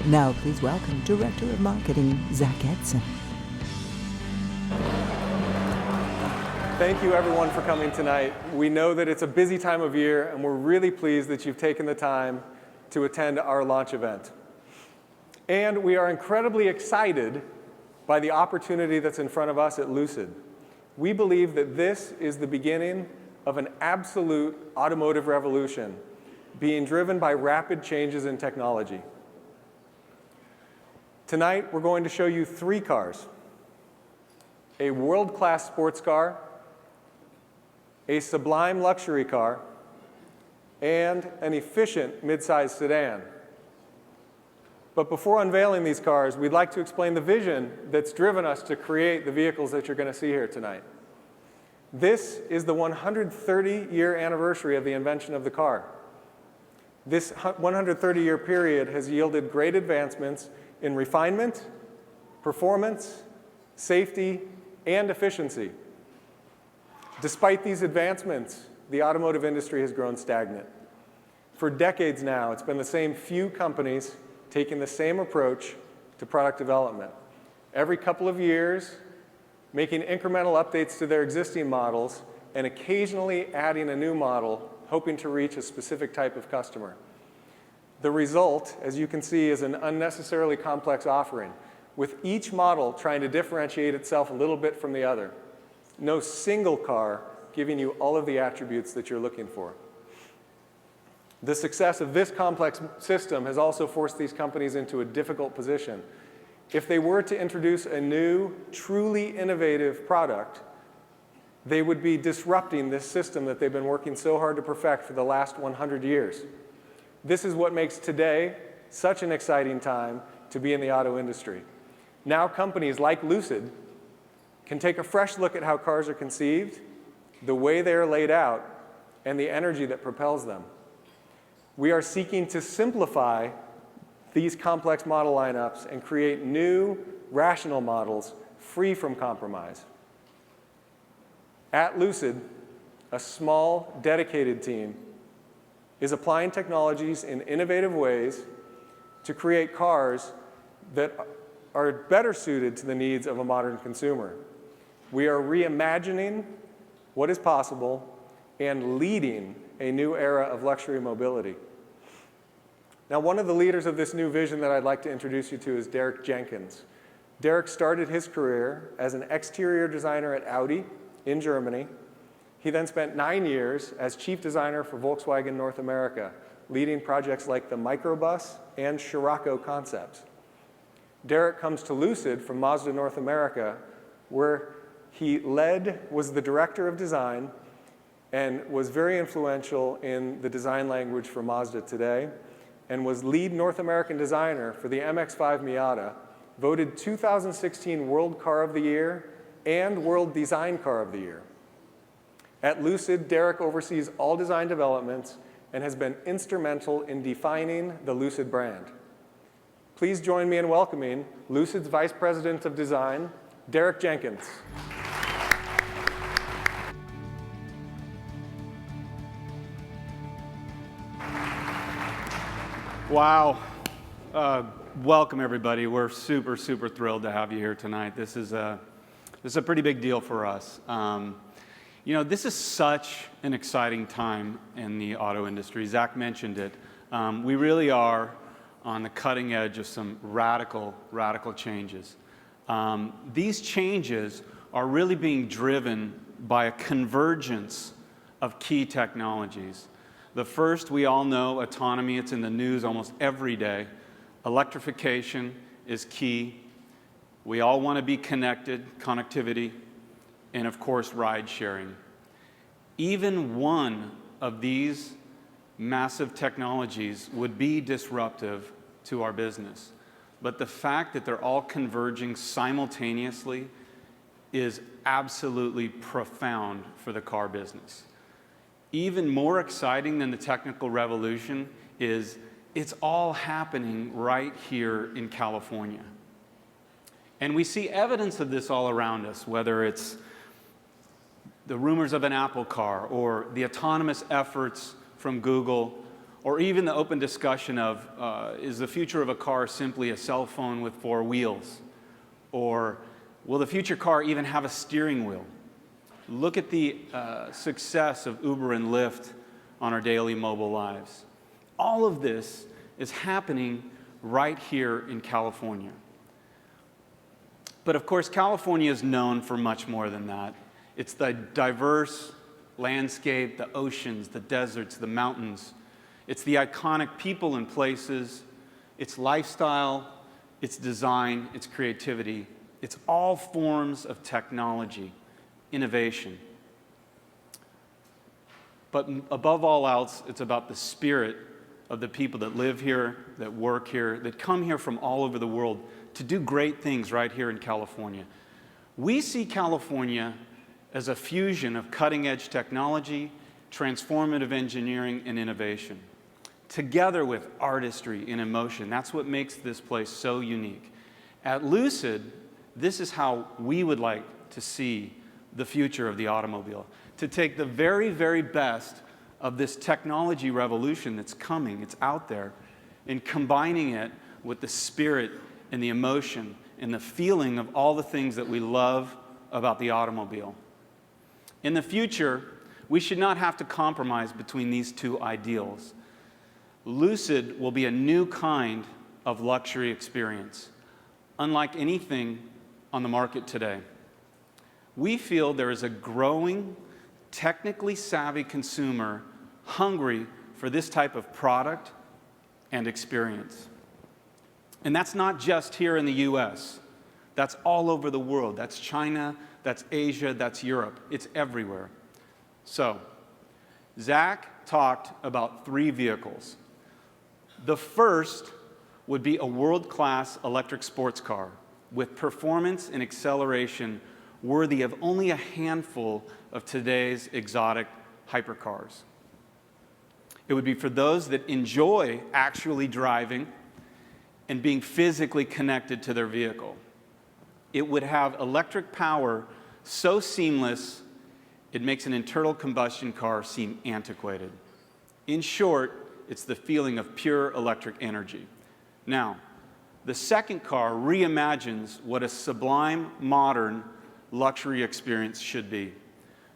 Now please welcome Director of Marketing, Zach Edson. Thank you everyone for coming tonight. We know that it's a busy time of year and we're really pleased that you've taken the time to attend our launch event. And we are incredibly excited by the opportunity that's in front of us at Lucid. We believe that this is the beginning of an absolute automotive revolution being driven by rapid changes in technology. Tonight, we're going to show you 3 cars: a world-class sports car, a sublime luxury car, and an efficient mid-size sedan. But before unveiling these cars, we'd like to explain the vision that's driven us to create the vehicles that you're going to see here tonight. This is the 130-year anniversary of the invention of the car. This 130-year period has yielded great advancements in refinement, performance, safety, and efficiency. Despite these advancements, the automotive industry has grown stagnant. For decades now, it's been the same few companies taking the same approach to product development. Every couple of years, making incremental updates to their existing models, and occasionally adding a new model, hoping to reach a specific type of customer. The result, as you can see, is an unnecessarily complex offering, with each model trying to differentiate itself a little bit from the other. No single car giving you all of the attributes that you're looking for. The success of this complex system has also forced these companies into a difficult position. If they were to introduce a new, truly innovative product, they would be disrupting this system that they've been working so hard to perfect for the last 100 years. This is what makes today such an exciting time to be in the auto industry. Now companies like Lucid can take a fresh look at how cars are conceived, the way they are laid out, and the energy that propels them. We are seeking to simplify these complex model lineups and create new, rational models free from compromise. At Lucid, a small, dedicated team is applying technologies in innovative ways to create cars that are better suited to the needs of a modern consumer. We are reimagining what is possible and leading a new era of luxury mobility. Now, one of the leaders of this new vision that I'd like to introduce you to is Derek Jenkins. Derek started his career as an exterior designer at Audi in Germany. He then spent 9 years as chief designer for Volkswagen North America, leading projects like the Microbus and Scirocco concepts. Derek comes to Lucid from Mazda North America, where he was the director of design and was very influential in the design language for Mazda today, and was lead North American designer for the MX-5 Miata, voted 2016 World Car of the Year and World Design Car of the Year. At Lucid, Derek oversees all design developments and has been instrumental in defining the Lucid brand. Please join me in welcoming Lucid's Vice President of Design, Derek Jenkins. Wow. Welcome, everybody. We're super, super thrilled to have you here tonight. This is a pretty big deal for us. You know, this is such an exciting time in the auto industry. Zach mentioned it. We really are on the cutting edge of some radical changes. These changes are really being driven by a convergence of key technologies. The first, we all know, autonomy. It's in the news almost every day. Electrification is key. We all want to be connected, connectivity, and of course, ride sharing. Even one of these massive technologies would be disruptive to our business. But the fact that they're all converging simultaneously is absolutely profound for the car business. Even more exciting than the technical revolution is it's all happening right here in California. And we see evidence of this all around us, whether it's the rumors of an Apple car or the autonomous efforts from Google or even the open discussion of, is the future of a car simply a cell phone with 4 wheels? Or will the future car even have a steering wheel? Look at the success of Uber and Lyft on our daily mobile lives. All of this is happening right here in California. But of course, California is known for much more than that. It's the diverse landscape, the oceans, the deserts, the mountains. It's the iconic people and places, its lifestyle, its design, its creativity. It's all forms of technology, innovation. But above all else, it's about the spirit of the people that live here, that work here, that come here from all over the world to do great things right here in California. We see California as a fusion of cutting-edge technology, transformative engineering, and innovation, together with artistry and emotion. That's what makes this place so unique. At Lucid, this is how we would like to see the future of the automobile, to take the very, very best of this technology revolution that's coming, it's out there, and combining it with the spirit and the emotion and the feeling of all the things that we love about the automobile. In the future, we should not have to compromise between these two ideals. Lucid will be a new kind of luxury experience, unlike anything on the market today. We feel there is a growing, technically savvy consumer hungry for this type of product and experience. And that's not just here in the US. That's all over the world. That's China, that's Asia, that's Europe. It's everywhere. So, Zach talked about 3 vehicles. The first would be a world-class electric sports car with performance and acceleration worthy of only a handful of today's exotic hypercars. It would be for those that enjoy actually driving and being physically connected to their vehicle. It would have electric power so seamless, it makes an internal combustion car seem antiquated. In short, it's the feeling of pure electric energy. Now, the second car reimagines what a sublime, modern luxury experience should be,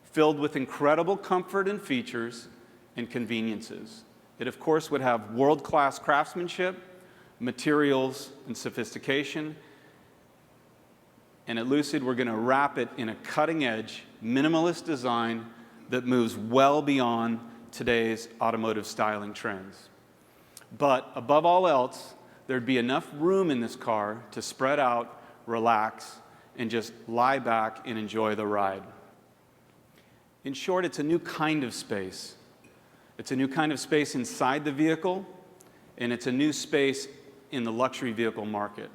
filled with incredible comfort and features and conveniences. It, of course, would have world-class craftsmanship, materials, and sophistication. And at Lucid, we're going to wrap it in a cutting-edge, minimalist design that moves well beyond today's automotive styling trends. But above all else, there'd be enough room in this car to spread out, relax, and just lie back and enjoy the ride. In short, it's a new kind of space. It's a new kind of space inside the vehicle, and it's a new space in the luxury vehicle market.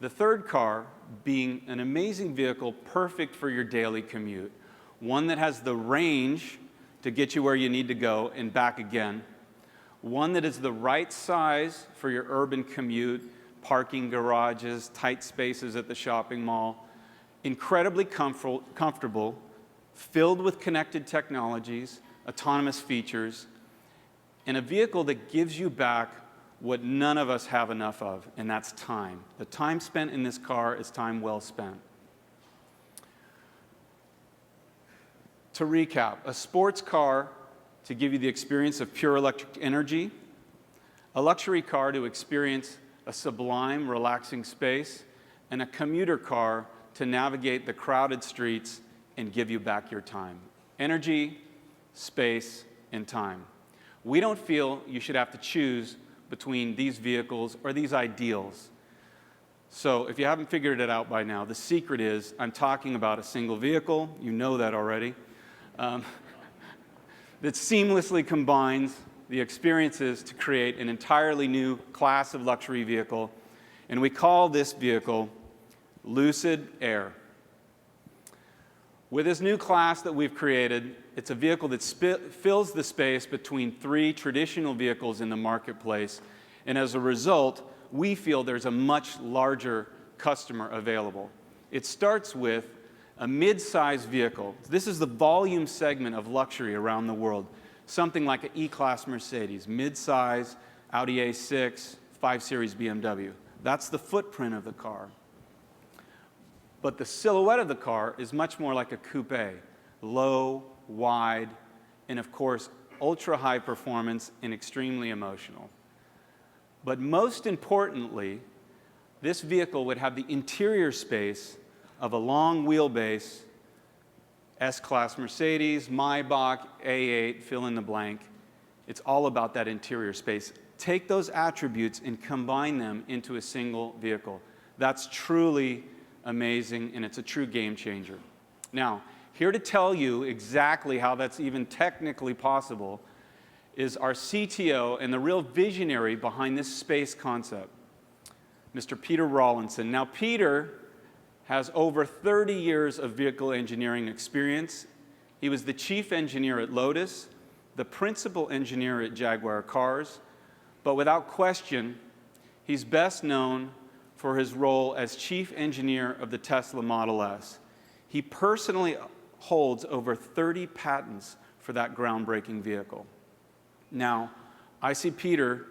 The third car being an amazing vehicle perfect for your daily commute, one that has the range to get you where you need to go and back again, one that is the right size for your urban commute, parking garages, tight spaces at the shopping mall, incredibly comfortable, filled with connected technologies, autonomous features, and a vehicle that gives you back what none of us have enough of, and that's time. The time spent in this car is time well spent. To recap, a sports car to give you the experience of pure electric energy, a luxury car to experience a sublime, relaxing space, and a commuter car to navigate the crowded streets and give you back your time. Energy, space, and time. We don't feel you should have to choose between these vehicles or these ideals. So if you haven't figured it out by now, the secret is I'm talking about a single vehicle, you know that already, that seamlessly combines the experiences to create an entirely new class of luxury vehicle, and we call this vehicle Lucid Air. With this new class that we've created, it's a vehicle that fills the space between 3 traditional vehicles in the marketplace, and as a result, we feel there's a much larger customer available. It starts with a mid-size vehicle. This is the volume segment of luxury around the world. something like an E-Class Mercedes, mid-size Audi A6, 5 Series BMW. That's the footprint of the car. But the silhouette of the car is much more like a coupe, low, wide, and of course, ultra-high performance and extremely emotional. But most importantly, this vehicle would have the interior space of a long wheelbase S-Class Mercedes, Maybach, A8, fill in the blank. It's all about that interior space. Take those attributes and combine them into a single vehicle. That's truly amazing, and it's a true game changer. Now, here to tell you exactly how that's even technically possible is our CTO and the real visionary behind this space concept, Mr. Peter Rawlinson. Now, Peter has over 30 years of vehicle engineering experience. He was the chief engineer at Lotus, the principal engineer at Jaguar Cars, but without question, he's best known for his role as chief engineer of the Tesla Model S. He personally holds over 30 patents for that groundbreaking vehicle. Now, I see Peter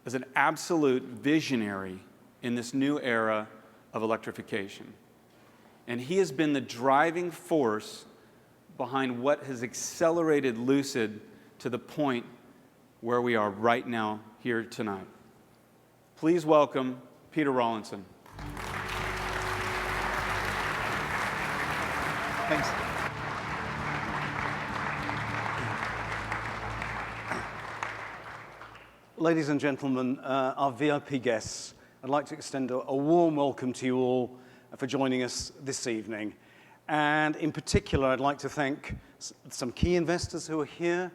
as an absolute visionary in this new era of electrification. And he has been the driving force behind what has accelerated Lucid to the point where we are right now here tonight. Please welcome Peter Rawlinson. Thanks. Ladies and gentlemen, our VIP guests, I'd like to extend a warm welcome to you all for joining us this evening. And in particular, I'd like to thank some key investors who are here,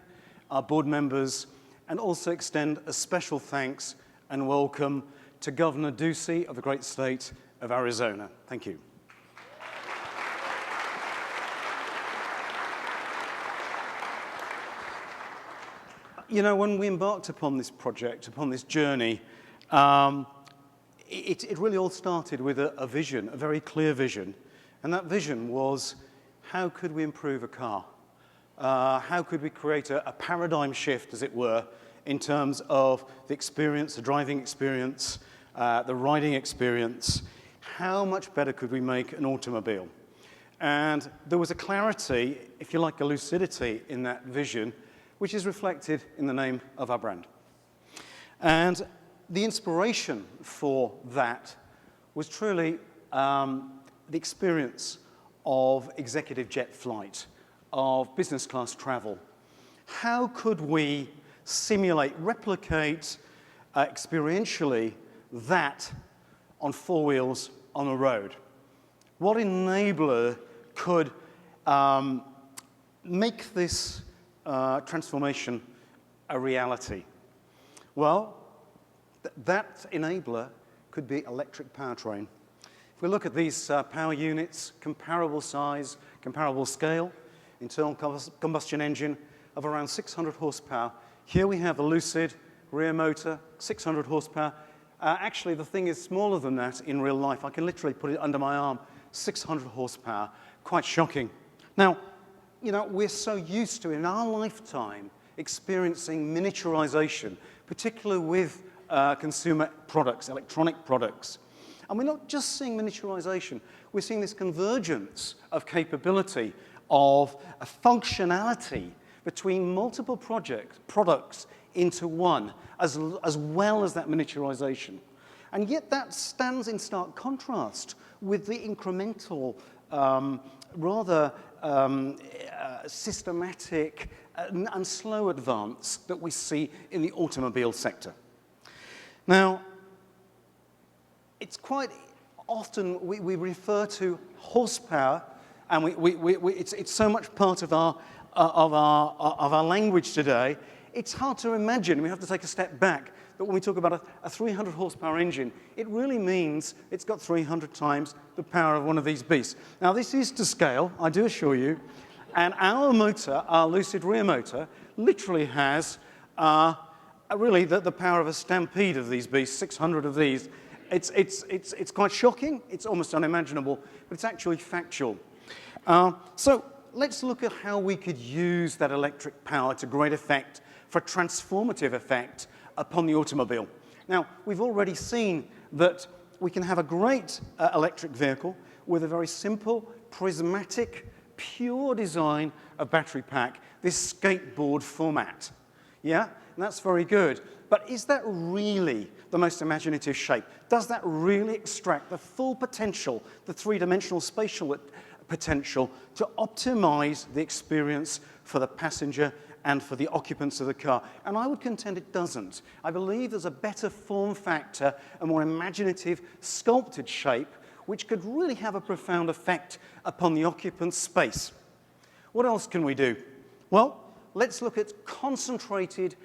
our board members, and also extend a special thanks and welcome to Governor Ducey of the great state of Arizona. Thank you. You know, when we embarked upon this project, upon this journey, it really all started with a vision, a very clear vision. And that vision was, how could we improve a car? How could we create a paradigm shift, as it were, in terms of the experience, the driving experience, the riding experience? How much better could we make an automobile? And there was a clarity, if you like, a lucidity in that vision, which is reflected in the name of our brand. And the inspiration for that was truly the experience of executive jet flight, of business class travel. How could we simulate, replicate experientially that on four wheels on a road? What enabler could make this transformation a reality? Well, that enabler could be electric powertrain. If we look at these power units, comparable size, comparable scale, internal combustion engine of around 600 horsepower. Here we have a Lucid rear motor, 600 horsepower. Actually, the thing is smaller than that in real life. I can literally put it under my arm, 600 horsepower. Quite shocking. Now, you know, we're so used to, in our lifetime, experiencing miniaturization, particularly with consumer products, electronic products. And we're not just seeing miniaturization, we're seeing this convergence of capability, of a functionality between multiple products into one, as well as that miniaturization. And yet that stands in stark contrast with the incremental, rather systematic and slow advance that we see in the automobile sector. Now, it's quite often we refer to horsepower, and it's so much part of our language today. It's hard to imagine. We have to take a step back. That when we talk about a 300 horsepower engine, it really means it's got 300 times the power of one of these beasts. Now, this is to scale, I do assure you, and our motor, our Lucid rear motor, literally has really the power of a stampede of these beasts, 600 of these. It's quite shocking. It's almost unimaginable, but it's actually factual. So let's look at how we could use that electric power to great effect for transformative effect upon the automobile. Now, we've already seen that we can have a great electric vehicle with a very simple, prismatic, pure design of battery pack, this skateboard format. Yeah, and that's very good. But is that really the most imaginative shape? Does that really extract the full potential, the three-dimensional spatial potential, to optimize the experience for the passenger and for the occupants of the car? And I would contend it doesn't. I believe there's a better form factor, a more imaginative, sculpted shape, which could really have a profound effect upon the occupant's space. What else can we do? Well, let's look at concentrated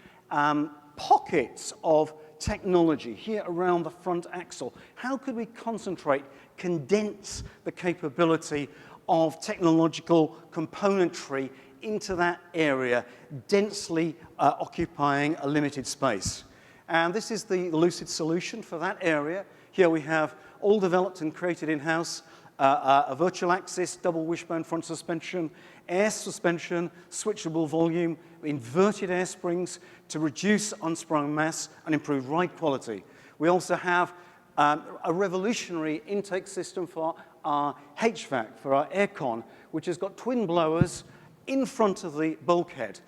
pockets of technology here around the front axle. How could we concentrate, condense the capability of technological componentry into that area, densely occupying a limited space? And this is the Lucid solution for that area. Here we have all developed and created in-house, a virtual axis, double wishbone front suspension, air suspension, switchable volume, inverted air springs to reduce unsprung mass and improve ride quality. We also have a revolutionary intake system for our HVAC, for our aircon, which has got twin blowers in front of the bulkhead.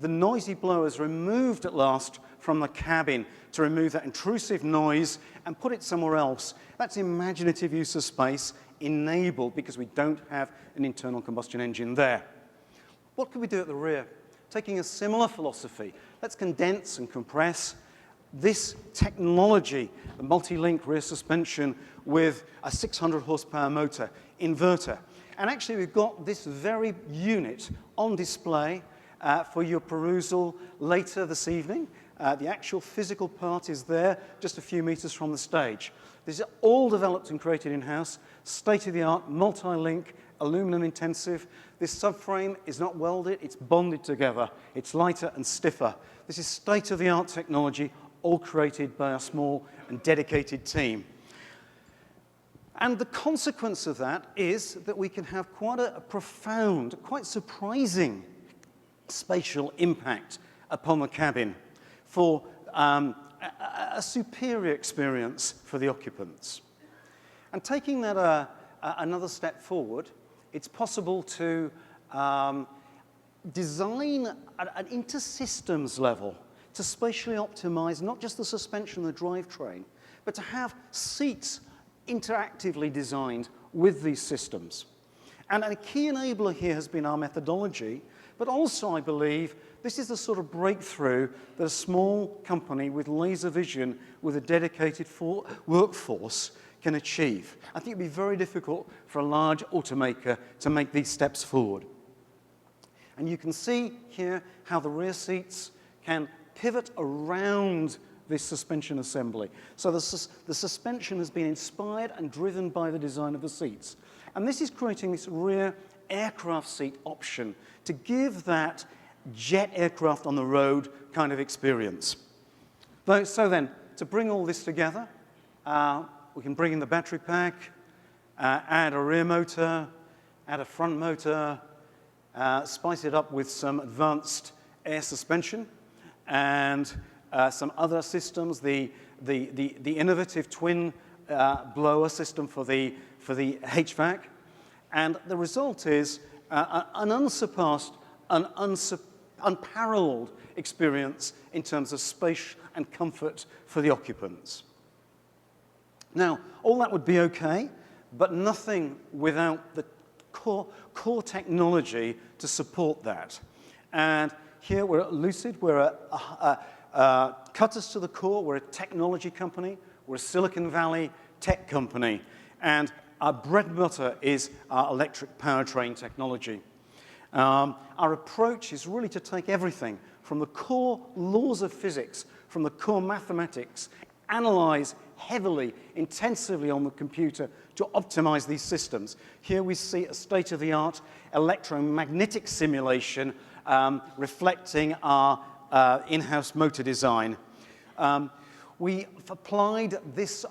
The noisy blowers removed at last from the cabin to remove that intrusive noise and put it somewhere else. That's imaginative use of space enabled because we don't have an internal combustion engine there. What could we do at the rear? Taking a similar philosophy, let's condense and compress this technology, the multi-link rear suspension with a 600 horsepower motor, inverter. And actually we've got this very unit on display for your perusal later this evening. The actual physical part is there, just a few meters from the stage. This is all developed and created in-house, state-of-the-art, multi-link, aluminum intensive. This subframe is not welded, it's bonded together. It's lighter and stiffer. This is state-of-the-art technology, all created by a small and dedicated team. And the consequence of that is that we can have quite a profound, quite surprising spatial impact upon the cabin for a superior experience for the occupants. And taking that another step forward, it's possible to design at an inter-systems level to spatially optimize not just the suspension and the drivetrain, but to have seats interactively designed with these systems. And a key enabler here has been our methodology, but also I believe this is the sort of breakthrough that a small company with laser vision, with a dedicated workforce can achieve. I think it'd be very difficult for a large automaker to make these steps forward. And you can see here how the rear seats can pivot around this suspension assembly. So the suspension has been inspired and driven by the design of the seats. And this is creating this rear aircraft seat option to give that jet aircraft on the road kind of experience. So then, to bring all this together, we can bring in the battery pack, add a rear motor, add a front motor, spice it up with some advanced air suspension, and some other systems, the innovative twin blower system for the HVAC. And the result is an unsurpassed, unparalleled experience in terms of space and comfort for the occupants. Now, all that would be okay, but nothing without the core technology to support that. And here we're at Lucid, we're cutters to the core, we're a technology company, we're a Silicon Valley tech company, and our bread and butter is our electric powertrain technology. Our approach is really to take everything from the core laws of physics, from the core mathematics, analyze heavily, intensively on the computer to optimize these systems. Here we see a state-of-the-art electromagnetic simulation reflecting our in-house motor design. We've applied this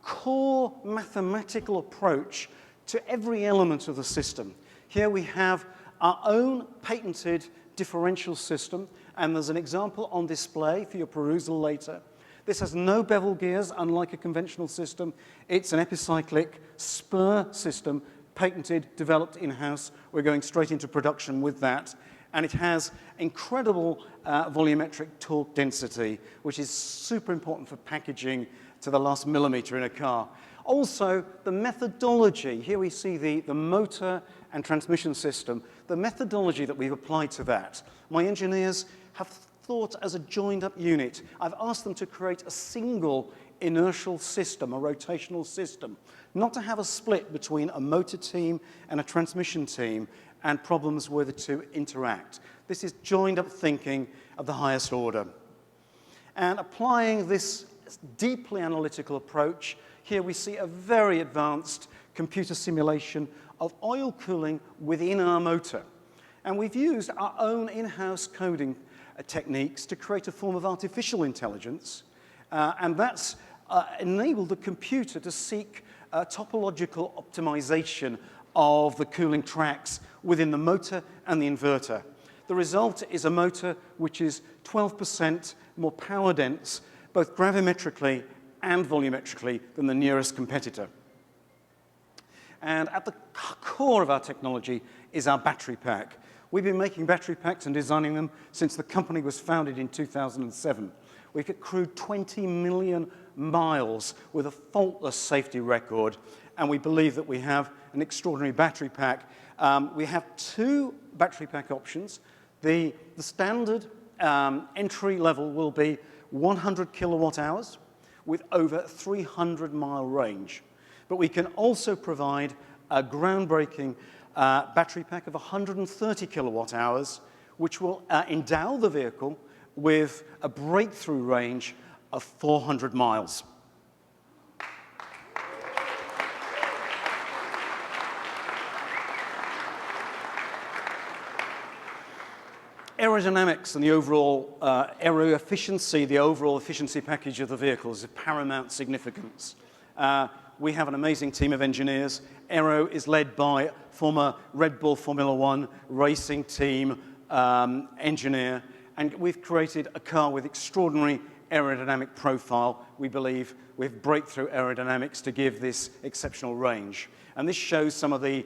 core mathematical approach to every element of the system. Here we have our own patented differential system, and there's an example on display for your perusal later. This has no bevel gears, unlike a conventional system. It's an epicyclic spur system, patented, developed in-house. We're going straight into production with that. And it has incredible volumetric torque density, which is super important for packaging to the last millimeter in a car. Also, the methodology. Here we see the motor and transmission system. The methodology that we've applied to that. My engineers have thought as a joined-up unit. I've asked them to create a single inertial system, a rotational system, not to have a split between a motor team and a transmission team and problems where the two interact. This is joined-up thinking of the highest order. And applying this deeply analytical approach, here we see a very advanced computer simulation of oil cooling within our motor. And we've used our own in-house coding techniques to create a form of artificial intelligence, and that's enabled the computer to seek topological optimization of the cooling tracks within the motor and the inverter. The result is a motor which is 12% more power dense, both gravimetrically and volumetrically, than the nearest competitor. And at the core of our technology is our battery pack. We've been making battery packs and designing them since the company was founded in 2007. We've accrued 20 million miles with a faultless safety record, and we believe that we have an extraordinary battery pack. We have two battery pack options. The standard entry level will be 100 kilowatt hours with over 300-mile range. But we can also provide a groundbreaking battery pack of 130 kilowatt hours, which will endow the vehicle with a breakthrough range of 400 miles. Aerodynamics and the overall aero efficiency, the overall efficiency package of the vehicle is of paramount significance. We have an amazing team of engineers. Aero is led by former Red Bull Formula One racing team engineer, and we've created a car with extraordinary aerodynamic profile. We believe we have breakthrough aerodynamics to give this exceptional range. And this shows some of the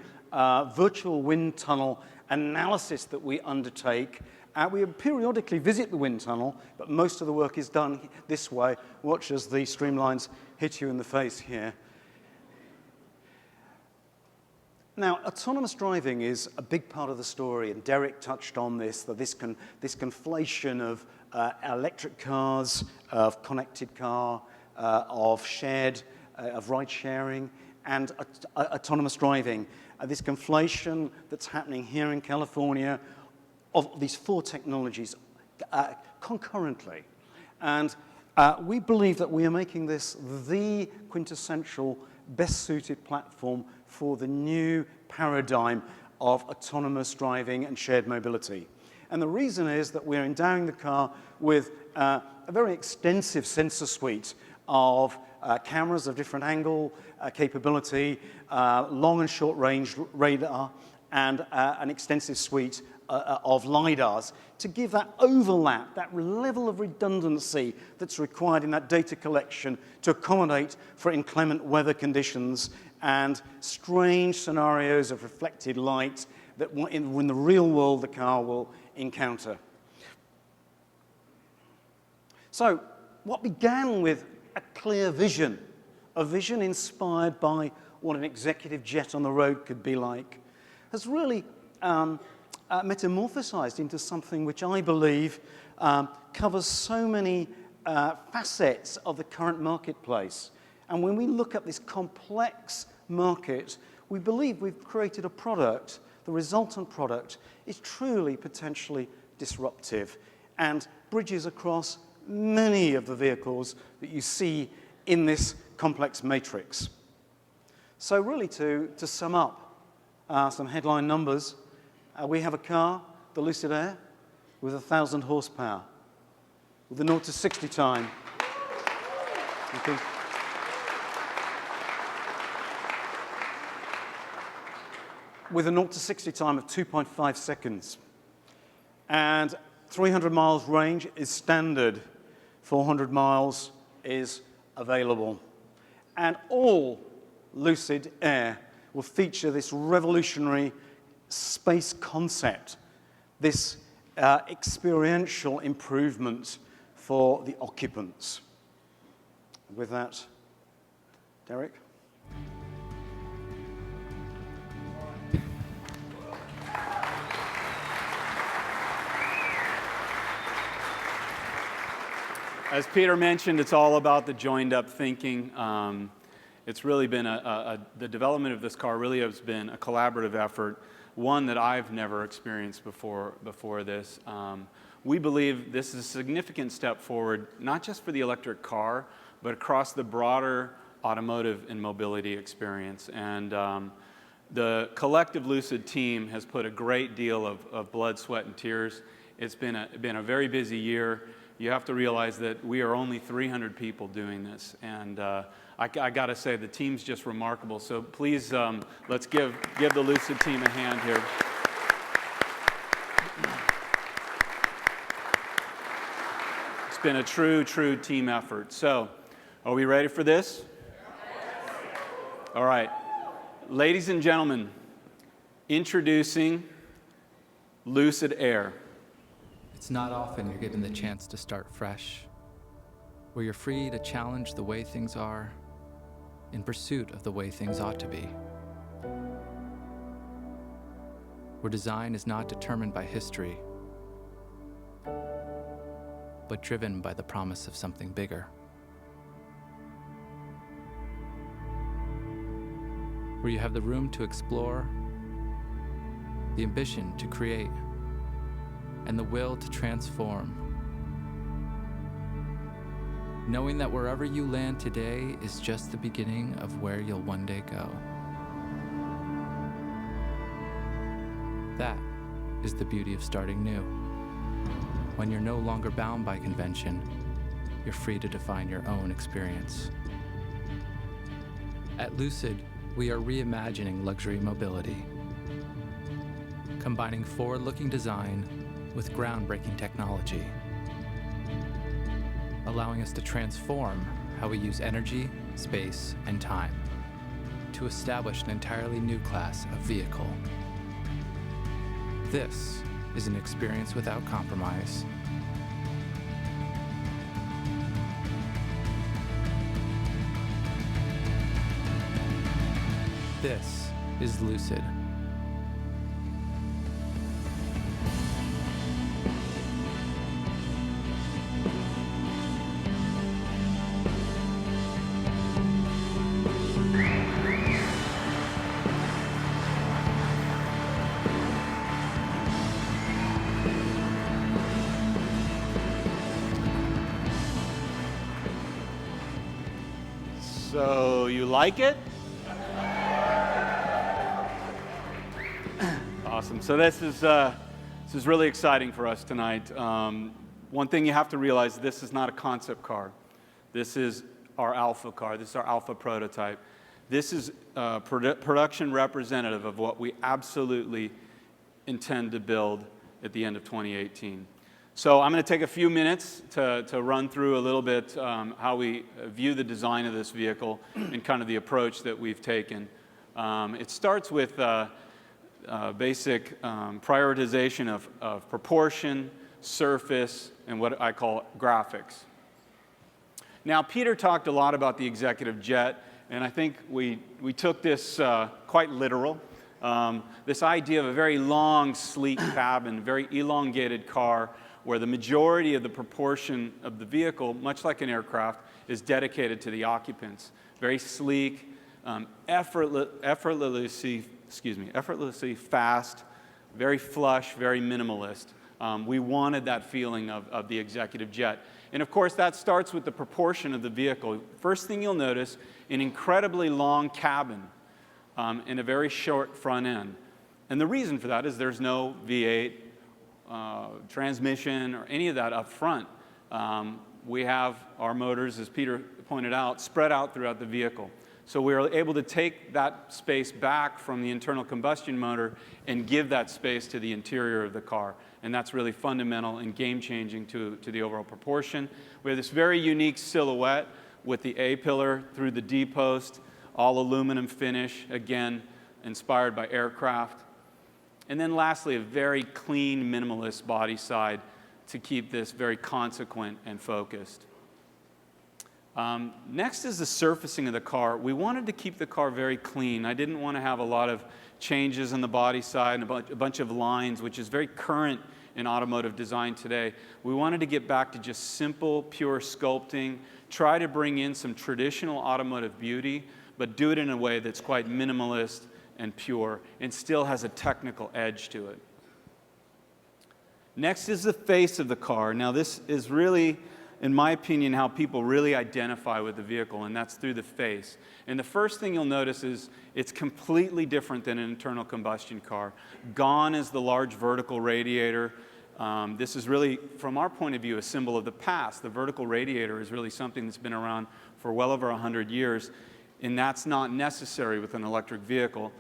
virtual wind tunnel analysis that we undertake. We periodically visit the wind tunnel, but most of the work is done this way. Watch as the streamlines hit you in the face here. Now, autonomous driving is a big part of the story, and Derek touched on this, that this conflation of electric cars, of connected car, of shared, of ride-sharing, and autonomous driving. This conflation that's happening here in California of these four technologies concurrently. And we believe that we are making this the quintessential, best-suited platform for the new paradigm of autonomous driving and shared mobility. And the reason is that we're endowing the car with a very extensive sensor suite of cameras of different angle capability, long and short range radar, and an extensive suite of LiDARs to give that overlap, that level of redundancy that's required in that data collection to accommodate for inclement weather conditions and strange scenarios of reflected light that in the real world the car will encounter. So what began with a clear vision, a vision inspired by what an executive jet on the road could be like, has really metamorphosized into something which I believe covers so many facets of the current marketplace. And when we look at this complex market, we believe we've created a product. The resultant product is truly potentially disruptive and bridges across many of the vehicles that you see in this complex matrix. So really to sum up some headline numbers, we have a car, the Lucid Air, with 1,000 horsepower, with a 0 to 60 time. Okay. with a 0 to 60 time of 2.5 seconds. And 300 miles range is standard. 400 miles is available. And all Lucid Air will feature this revolutionary space concept, this experiential improvement for the occupants. With that, Derek? As Peter mentioned, it's all about the joined-up thinking. It's really been the development of this car really has been a collaborative effort, one that I've never experienced before this. We believe this is a significant step forward, not just for the electric car, but across the broader automotive and mobility experience. And the collective Lucid team has put a great deal of blood, sweat, and tears. It's been a very busy year. You have to realize that we are only 300 people doing this, and I got to say the team's just remarkable. So please, let's give the Lucid team a hand here. It's been a true team effort. So, are we ready for this? All right, ladies and gentlemen, introducing Lucid Air. It's not often you're given the chance to start fresh, where you're free to challenge the way things are in pursuit of the way things ought to be. Where design is not determined by history, but driven by the promise of something bigger. Where you have the room to explore, the ambition to create, and the will to transform. Knowing that wherever you land today is just the beginning of where you'll one day go. That is the beauty of starting new. When you're no longer bound by convention, you're free to define your own experience. At Lucid, we are reimagining luxury mobility, combining forward-looking design with groundbreaking technology, allowing us to transform how we use energy, space, and time to establish an entirely new class of vehicle. This is an experience without compromise. This is Lucid. So, you like it? Awesome. So this is really exciting for us tonight. One thing you have to realize, this is not a concept car. This is our alpha car. This is our alpha prototype. This is a production representative of what we absolutely intend to build at the end of 2018. So I'm going to take a few minutes to run through a little bit how we view the design of this vehicle and kind of the approach that we've taken. It starts with basic prioritization of proportion, surface, and what I call graphics. Now, Peter talked a lot about the executive jet, and I think we took this quite literal. This idea of a very long, sleek cabin, very elongated car, where the majority of the proportion of the vehicle, much like an aircraft, is dedicated to the occupants. Very sleek, effortlessly fast, very flush, very minimalist. We wanted that feeling of the executive jet. And of course, that starts with the proportion of the vehicle. First thing you'll notice, an incredibly long cabin and a very short front end. And the reason for that is there's no V8 transmission or any of that up front. We have our motors, as Peter pointed out, spread out throughout the vehicle. So we were able to take that space back from the internal combustion motor and give that space to the interior of the car. And that's really fundamental and game-changing to the overall proportion. We have this very unique silhouette with the A-pillar through the D-post, all aluminum finish, again, inspired by aircraft. And then lastly, a very clean, minimalist body side to keep this very consequent and focused. Next is the surfacing of the car. We wanted to keep the car very clean. I didn't want to have a lot of changes on the body side and a bunch of lines, which is very current in automotive design today. We wanted to get back to just simple, pure sculpting, try to bring in some traditional automotive beauty, but do it in a way that's quite minimalist and pure and still has a technical edge to it. Next is the face of the car. Now this is really, in my opinion, how people really identify with the vehicle, and that's through the face. And the first thing you'll notice is it's completely different than an internal combustion car. Gone is the large vertical radiator. This is really, from our point of view, a symbol of the past. The vertical radiator is really something that's been around for well over 100 years, and that's not necessary with an electric vehicle.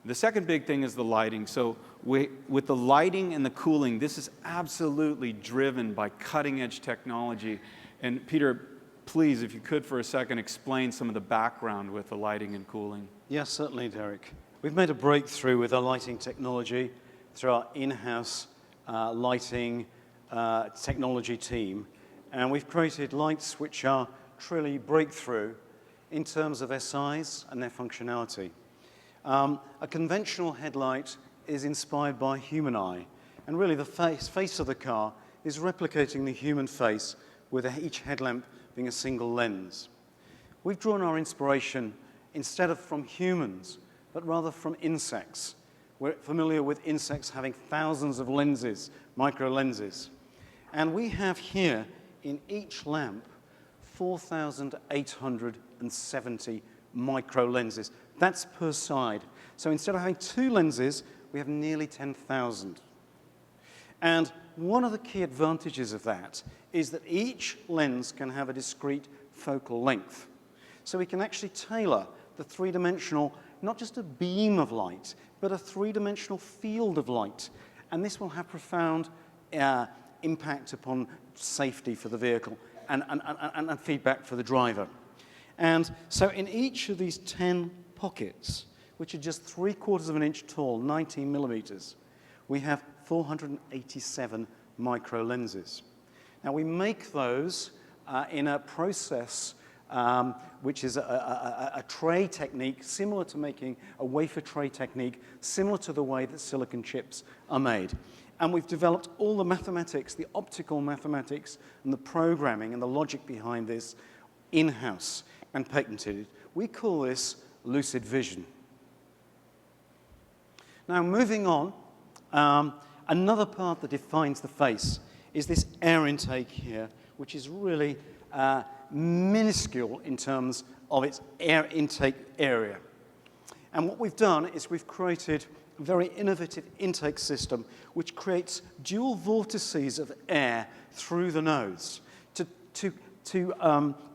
The second big thing is the lighting. So with the lighting and the cooling, this is absolutely driven by cutting-edge technology. And Peter, please, if you could for a second, explain some of the background with the lighting and cooling. Yes, certainly, Derek. We've made a breakthrough with our lighting technology through our in-house lighting technology team. And we've created lights which are truly breakthrough in terms of their size and their functionality. A conventional headlight is inspired by human eye, and really the face of the car is replicating the human face, with each headlamp being a single lens. We've drawn our inspiration instead of from humans, but rather from insects. We're familiar with insects having thousands of lenses, micro lenses. And we have here in each lamp 4,870 micro lenses. That's per side. So instead of having 2 lenses, we have nearly 10,000. And one of the key advantages of that is that each lens can have a discrete focal length. So we can actually tailor the three-dimensional, not just a beam of light, but a three-dimensional field of light. And this will have profound impact upon safety for the vehicle and feedback for the driver. And so in each of these 10 pockets, which are just 3/4 of an inch tall, 19 millimeters, we have 487 micro lenses. Now we make those in a process which is a tray technique, similar to making a wafer tray technique, similar to the way that silicon chips are made. And we've developed all the mathematics, the optical mathematics, and the programming and the logic behind this in-house and patented it. We call this Lucid Vision. Now, moving on, another part that defines the face is this air intake here, which is really minuscule in terms of its air intake area. And what we've done is we've created a very innovative intake system which creates dual vortices of air through the nose to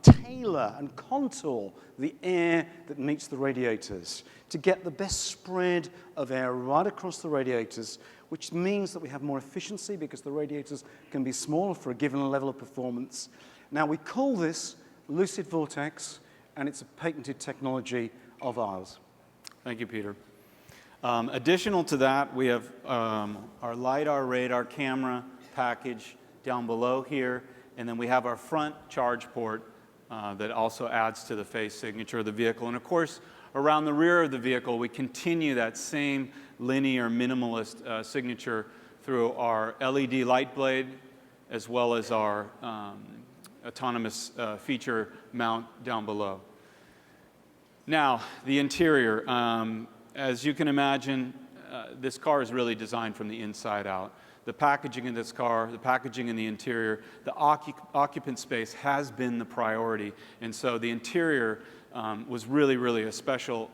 tailor and contour the air that meets the radiators, to get the best spread of air right across the radiators, which means that we have more efficiency because the radiators can be smaller for a given level of performance. Now, we call this Lucid Vortex, and it's a patented technology of ours. Thank you, Peter. Additional to that, we have our LiDAR radar camera package down below here, and then we have our front charge port that also adds to the face signature of the vehicle. And of course, around the rear of the vehicle, we continue that same linear minimalist signature through our LED light blade, as well as our autonomous feature mount down below. Now, the interior. As you can imagine, this car is really designed from the inside out. The packaging in this car, the packaging in the interior, the occupant space has been the priority. And so the interior was really, really a special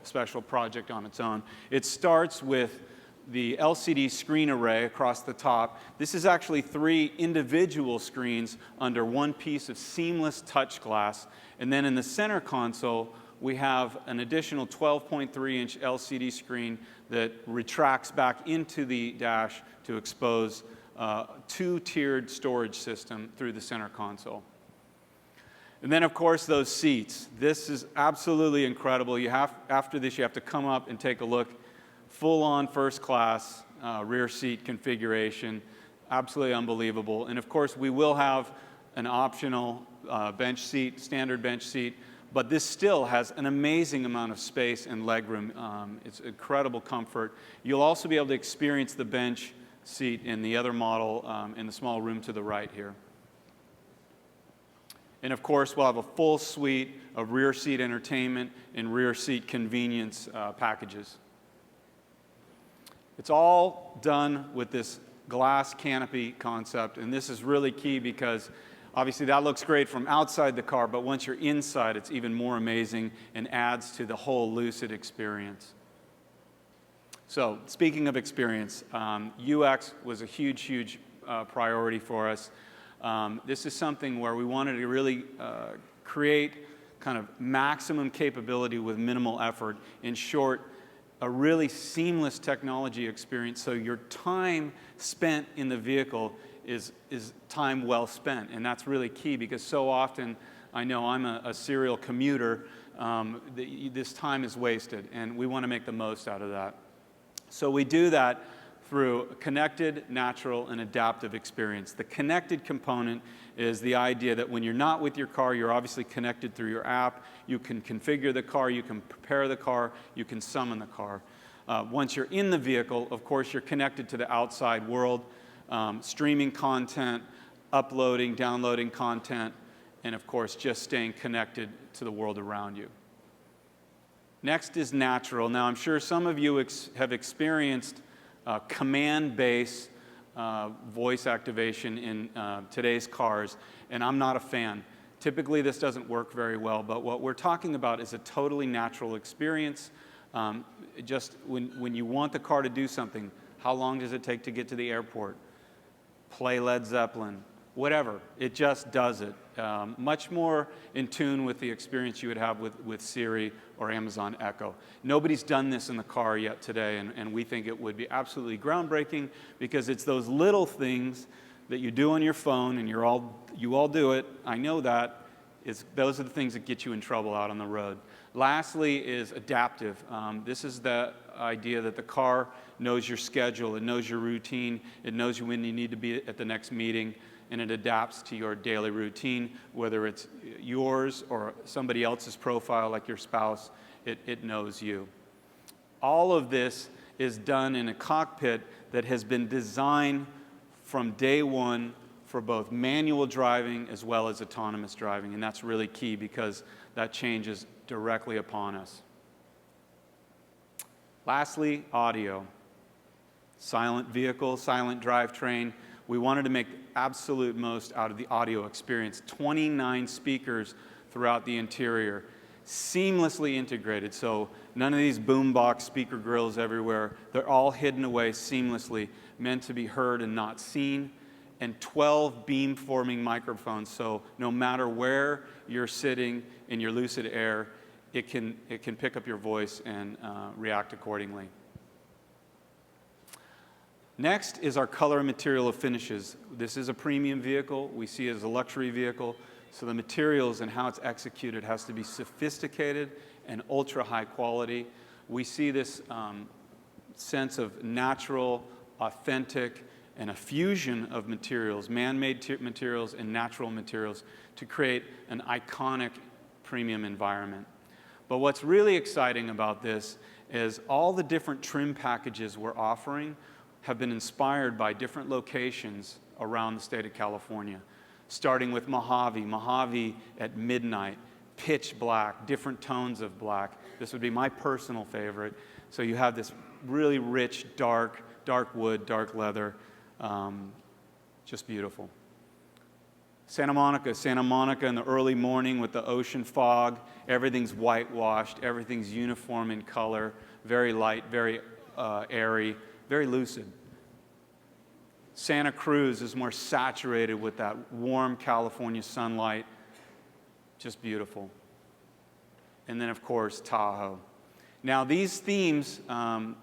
project on its own. It starts with the LCD screen array across the top. This is actually 3 individual screens under one piece of seamless touch glass. And then in the center console, we have an additional 12.3-inch LCD screen that retracts back into the dash to expose a two-tiered storage system through the center console. And then, of course, those seats. This is absolutely incredible. After this, you have to come up and take a look. Full-on first-class rear seat configuration. Absolutely unbelievable. And, of course, we will have an optional bench seat, standard bench seat, but this still has an amazing amount of space and legroom. It's incredible comfort. You'll also be able to experience the bench seat in the other model in the small room to the right here. And of course, we'll have a full suite of rear seat entertainment and rear seat convenience packages. It's all done with this glass canopy concept, and this is really key because obviously that looks great from outside the car, but once you're inside, it's even more amazing and adds to the whole Lucid experience. So, speaking of experience, UX was a huge priority for us. This is something where we wanted to really create kind of maximum capability with minimal effort. In short, a really seamless technology experience, so your time spent in the vehicle is time well spent. And that's really key because so often, I know I'm a serial commuter, this time is wasted, and we want to make the most out of that. So we do that through a connected, natural, and adaptive experience. The connected component is the idea that when you're not with your car, you're obviously connected through your app. You can configure the car, you can prepare the car, you can summon the car. Once you're in the vehicle, of course, you're connected to the outside world, streaming content, uploading, downloading content, and of course, just staying connected to the world around you. Next is natural. Now, I'm sure some of you have experienced command-based voice activation in today's cars, and I'm not a fan. Typically, this doesn't work very well, but what we're talking about is a totally natural experience. Just when you want the car to do something, how long does it take to get to the airport? Play Led Zeppelin, whatever. It just does it. Much more in tune with the experience you would have with Siri or Amazon Echo. Nobody's done this in the car yet today, and we think it would be absolutely groundbreaking because it's those little things that you do on your phone, and you all do it. I know that. Those are the things that get you in trouble out on the road. Lastly is adaptive. This is the idea that the car knows your schedule, it knows your routine, it knows when you need to be at the next meeting, and it adapts to your daily routine, whether it's yours or somebody else's profile like your spouse, it knows you. All of this is done in a cockpit that has been designed from day one for both manual driving as well as autonomous driving, and that's really key because that changes directly upon us. Lastly, audio. Silent vehicle, silent drivetrain. We wanted to make absolute most out of the audio experience. 29 speakers throughout the interior, seamlessly integrated. So none of these boombox speaker grills everywhere. They're all hidden away seamlessly, meant to be heard and not seen. And 12 beam-forming microphones. So no matter where you're sitting in your Lucid Air, it can pick up your voice and react accordingly. Next is our color and material of finishes. This is a premium vehicle. We see it as a luxury vehicle. So the materials and how it's executed has to be sophisticated and ultra high quality. We see this sense of natural, authentic, and a fusion of materials, man-made materials and natural materials to create an iconic premium environment. But what's really exciting about this is all the different trim packages we're offering have been inspired by different locations around the state of California, starting with Mojave at midnight, pitch black, different tones of black. This would be my personal favorite. So you have this really rich, dark wood, dark leather, just beautiful. Santa Monica in the early morning with the ocean fog, everything's whitewashed, everything's uniform in color, very light, very airy, very lucid. Santa Cruz is more saturated with that warm California sunlight, just beautiful. and then, of course, Tahoe. Now, these themes,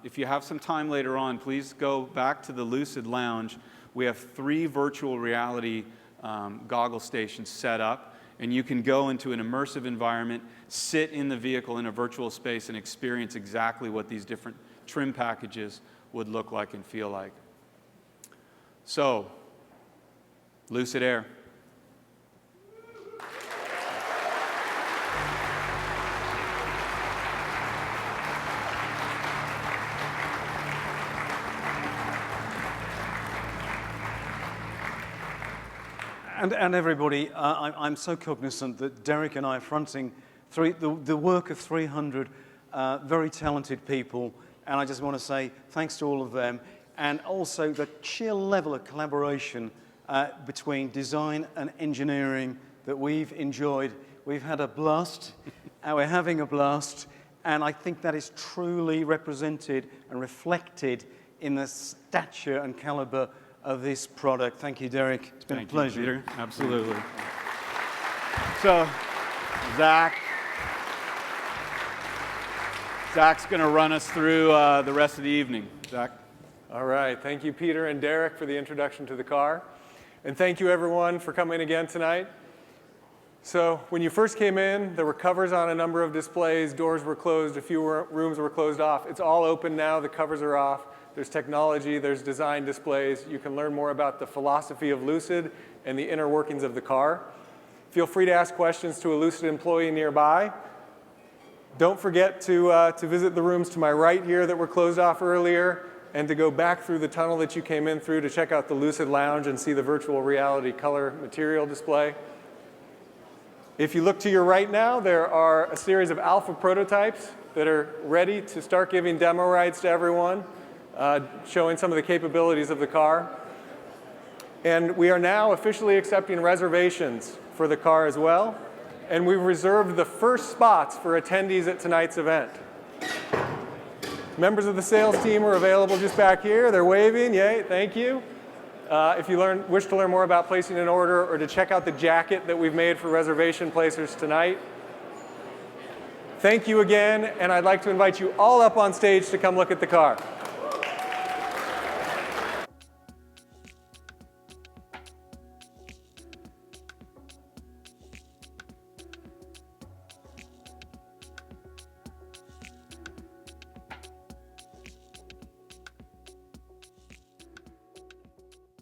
if you have some time later on, please go back to the Lucid Lounge. We have 3 virtual reality goggle stations set up, and you can go into an immersive environment, sit in the vehicle in a virtual space, and experience exactly what these different trim packages would look like and feel like. So, Lucid Air. And everybody, I'm so cognizant that Derek and I are fronting the work of 300 very talented people, and I just want to say thanks to all of them, and also the sheer level of collaboration between design and engineering that we've enjoyed. We've had a blast, and we're having a blast, and I think that is truly represented and reflected in the stature and caliber of this product. Thank you, Derek. It's been a pleasure. Thank you, Peter. Absolutely. So, Zach's going to run us through the rest of the evening. Zach? All right. Thank you, Peter and Derek, for the introduction to the car. And thank you, everyone, for coming again tonight. So when you first came in, there were covers on a number of displays. Doors were closed. A few rooms were closed off. It's all open now. The covers are off. There's technology, there's design displays. You can learn more about the philosophy of Lucid and the inner workings of the car. Feel free to ask questions to a Lucid employee nearby. Don't forget to visit the rooms to my right here that were closed off earlier, and to go back through the tunnel that you came in through to check out the Lucid Lounge and see the virtual reality color material display. If you look to your right now, there are a series of alpha prototypes that are ready to start giving demo rides to everyone. Showing some of the capabilities of the car. And we are now officially accepting reservations for the car as well. And we've reserved the first spots for attendees at tonight's event. Members of the sales team are available just back here. They're waving. Yay, thank you. If you wish to learn more about placing an order or to check out the jacket that we've made for reservation placers tonight. Thank you again, and I'd like to invite you all up on stage to come look at the car.